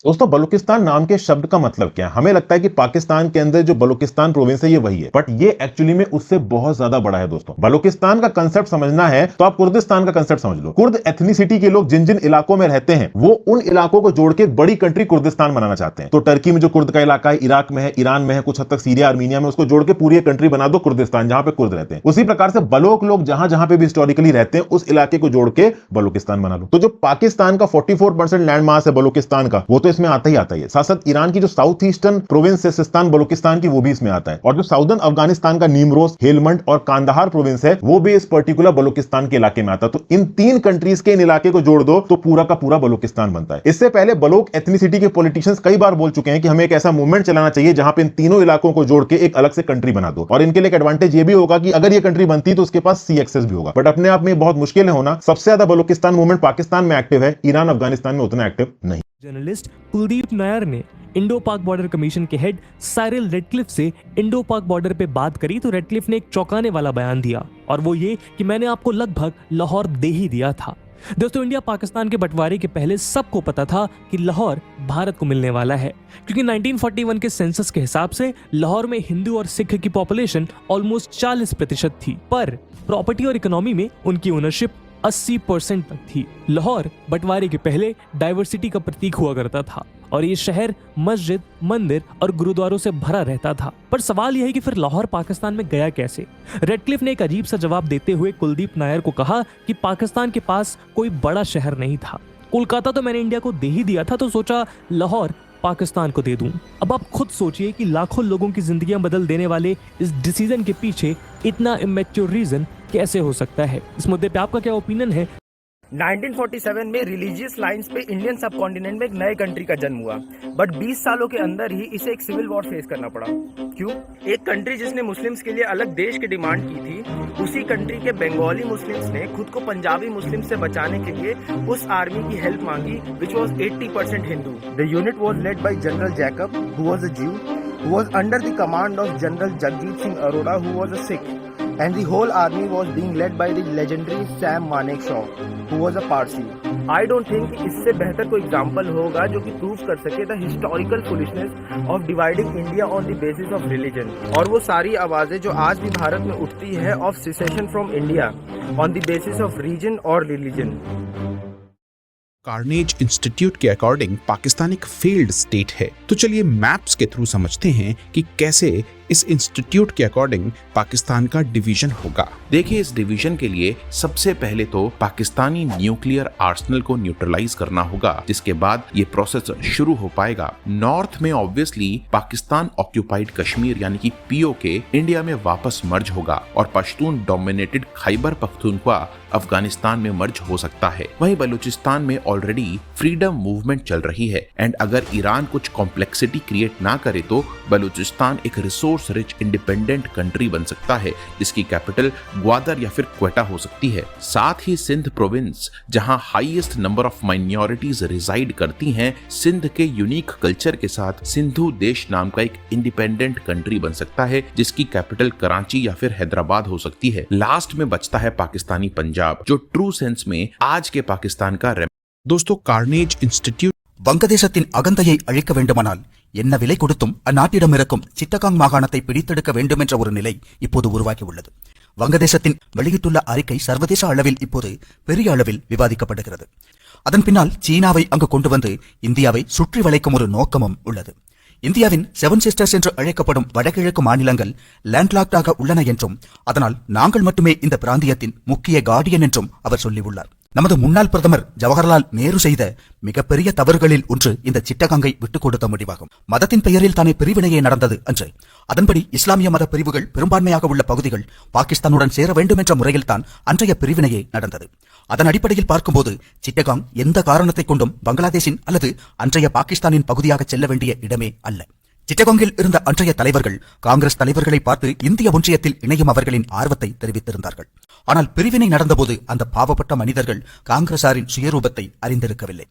दोस्तों बलूचिस्तान नाम के शब्द का मतलब क्या है? हमें लगता है कि पाकिस्तान के अंदर जो बलूचिस्तान प्रोविंस है ये वही है, बट ये एक्चुअली में उससे बहुत ज्यादा बड़ा है दोस्तों। बलूचिस्तान का कंसेप्ट समझना है तो आप कुर्दिस्तान का कंसेप्ट समझ लो। कुर्द एथनिसिटी के लोग जिन जिन इलाकों में रहते हैं वो उन इलाकों को जोड़ के एक बड़ी कंट्री कुर्दिस्तान बनाना चाहते हैं। तो टर्की में जो कुर्द का इलाका है, इराक में है, ईरान में है, कुछ हद तक सीरिया आर्मीनिया में, उसको जोड़ के पूरी कंट्री बना दो कुर्दिस्तान, जहां पे कुर्द रहते हैं। उसी प्रकार से बलोक लोग जहां जहां पे भी हिस्टोरिकली रहते हैं उस इलाके को जोड़ के बलूचिस्तान बना लो। तो जो पाकिस्तान का 44% लैंड मास है बलूचिस्तान का, वो तो इसमें आता ही आता है। साथ साथ ईरान की जो साउथ ईस्टर्न प्रोविंस है सिस्तान बलूचिस्तान की, वो भी इसमें आता है। और जो साउदर्न अफगानिस्तान का नीमरोज, हेलमंड और कांदाहार प्रोविंस है वो भी इस पर्टिकुलर बलूचिस्तान के इलाके में आता है। तो इन तीन कंट्रीज के इन इलाके को जोड़ दो तो पूरा का पूरा बलूचिस्तान बनता है। इससे पहले बलोक एथनिसिटी के पॉलिटिशियंस कई बार बोल चुके हैं कि हमें एक ऐसा मूवमेंट चलाना चाहिए जहां पे इन तीनों इलाकों को जोड़ के एक अलग से कंट्री बना दो। और इनके लिए एक एडवांटेज ये भी होगा कि अगर ये कंट्री बनती तो उसके पास सी एक्सेस भी होगा। बट अपने आप में बहुत मुश्किल है होना। सबसे ज्यादा बलूचिस्तान मूवमेंट पाकिस्तान में एक्टिव है, ईरान अफगानिस्तान में उतना एक्टिव नहीं। जर्नलिस्ट कुलदीप नायर ने इंडो पाक बॉर्डर कमीशन के हेड साइरिल रेडक्लिफ से इंडो पाक बॉर्डर पे बात करी तो रेडक्लिफ ने एक चौंकाने वाला बयान दिया, और वो ये कि मैंने आपको लगभग लाहौर दे ही दिया था। दोस्तों, इंडिया पाकिस्तान के बंटवारे के पहले सबको पता था कि लाहौर भारत को मिलने वाला है, क्योंकि 1941 के सेंसस के हिसाब से लाहौर में हिंदू और सिख की पॉपुलेशन ऑलमोस्ट 40% थी, पर प्रॉपर्टी और इकोनॉमी में उनकी ओनरशिप 80% तक थी। लाहौर बंटवारे के पहले डाइवर्सिटी का प्रतीक हुआ करता था और ये शहर मस्जिद, मंदिर और गुरुद्वारों से भरा रहता था। पर सवाल यह है कि फिर लाहौर पाकिस्तान में गया कैसे? रेडक्लिफ ने एक अजीब सा जवाब देते हुए कुलदीप नायर को कहा कि पाकिस्तान के पास कोई बड़ा शहर नहीं था। कोलकाता तो मैंने इंडिया को दे ही दिया था, तो सोचा लाहौर पाकिस्तान को दे दूं। अब आप खुद सोचिए कि लाखों लोगों की जिंदगियां बदल देने वाले इस डिसीजन के पीछे इतना इमेच्योर रीजन कैसे हो सकता है? इस मुद्दे पे आपका क्या ओपिनियन है? 1947 में रिलीजियस लाइंस पे इंडियन सब कॉन्टिनेंट में एक नए कंट्री का जन्म हुआ, बट 20 सालों के अंदर ही इसे एक सिविल वॉर फेस करना पड़ा। क्यों? एक कंट्री जिसने मुस्लिम्स के लिए अलग देश की डिमांड की थी, उसी कंट्री के बंगाली मुस्लिम्स ने खुद को पंजाबी मुस्लिम से बचाने के लिए उस आर्मी की हेल्प मांगी which was 80% Hindu. The unit was led by general Jacob who was a ज्यू, who was under the command of General Jagjit Singh Arora, who was a Sikh, and the whole army was being led by the legendary Sam Manekshaw, who was a Parsi. I don't think इससे बेहतर कोई example होगा जो कि prove कर सके the historical foolishness of dividing India on the basis of religion. और वो सारी आवाजें जो आज भी भारत में उठती है of secession from India on the basis of region और रिलीजन। कार्नेज इंस्टीट्यूट के अकॉर्डिंग पाकिस्तान एक फेल्ड स्टेट है। तो चलिए मैप्स के थ्रू समझते हैं कि कैसे इस इंस्टीट्यूट के अकॉर्डिंग पाकिस्तान का डिवीजन होगा। देखिए, इस डिवीजन के लिए सबसे पहले तो पाकिस्तानी न्यूक्लियर आर्सेनल को न्यूट्रलाइज करना होगा, जिसके बाद ये प्रोसेस शुरू हो पाएगा। नॉर्थ में ऑब्वियसली पाकिस्तान ऑक्यूपाइड कश्मीर यानी कि पीओके इंडिया में वापस मर्ज होगा और पश्तून डोमिनेटेड खैबर पख्तूनख्वा अफगानिस्तान में मर्ज हो सकता है। वहीं बलूचिस्तान में ऑलरेडी फ्रीडम मूवमेंट चल रही है, एंड अगर ईरान कुछ कॉम्प्लेक्सिटी क्रिएट ना करे तो बलूचिस्तान एक रिसोर्स रिच इंडिपेंडेंट कंट्री बन सकता है, जिसकी कैपिटल ग्वादर या फिर क्वेटा हो सकती है। साथ ही सिंध प्रोविंस, जहां highest number of minorities reside करती हैं, सिंध के यूनिक कल्चर के साथ सिंधु देश नाम का एक इंडिपेंडेंट कंट्री बन सकता है, जिसकी कैपिटल कराची या फिर हैदराबाद हो सकती है। लास्ट में बचता है पाकिस्तानी पंजाब, जो ट्रू सेंस में आज के पाकिस्तान का दोस्तों कार्नेज इंस्टीट्यूट வங்கதேசத்தின் அகந்தையை அழிக்க வேண்டுமானால் என்ன விலை கொடுத்தும் அந்நாட்டிடம் இருக்கும் சிட்டகாங் மாகாணத்தை பிடித்தெடுக்க வேண்டும் என்ற ஒரு நிலை இப்போது உருவாகியுள்ளது. வங்கதேசத்தின் வெளியிட்டுள்ள அறிக்கை சர்வதேச அளவில் இப்போது பெரிய அளவில் விவாதிக்கப்படுகிறது. அதன் பின்னால் சீனாவை அங்கு கொண்டு வந்து இந்தியாவை சுற்றி வளைக்கும் ஒரு நோக்கமும் உள்ளது. இந்தியாவின் 7 சிஸ்டர்ஸ் என்று அழைக்கப்படும் வடகிழக்கு மாநிலங்கள் லேண்ட்லாக்டாக உள்ளன என்றும், அதனால் நாங்கள் மட்டுமே இந்த பிராந்தியத்தின் முக்கிய கார்டியன் என்றும் அவர் சொல்லியுள்ளார். நமது முன்னாள் பிரதமர் ஜவஹர்லால் நேரு செய்த மிகப்பெரிய தவறுகளில் ஒன்று இந்த சிட்டகாங்கை விட்டுக் கொடுத்த முடிவாகும். மதத்தின் பெயரில் தானே பிரிவினையே நடந்தது அன்று. அதன்படி இஸ்லாமிய மத பிரிவுகள் பெரும்பான்மையாக உள்ள பகுதிகள் பாகிஸ்தானுடன் சேர வேண்டும் என்ற முறையில் தான் அன்றைய பிரிவினையே நடந்தது. அதன் அடிப்படையில் பார்க்கும்போது சிட்டகாங் எந்த காரணத்தை கொண்டும் பங்களாதேஷின் அல்லது அன்றைய பாகிஸ்தானின் பகுதியாக செல்ல வேண்டிய இடமே அல்ல. சிட்டகாங்கில் இருந்த அன்றைய தலைவர்கள் காங்கிரஸ் தலைவர்களை பார்த்து இந்திய ஒன்றியத்தில் இணையும் அவர்களின் ஆர்வத்தை தெரிவித்திருந்தார்கள். ஆனால் பிரிவினை நடந்தபோது அந்த பாவப்பட்ட மனிதர்கள் காங்கிரசாரின் சுயரூபத்தை அறிந்திருக்கவில்லை.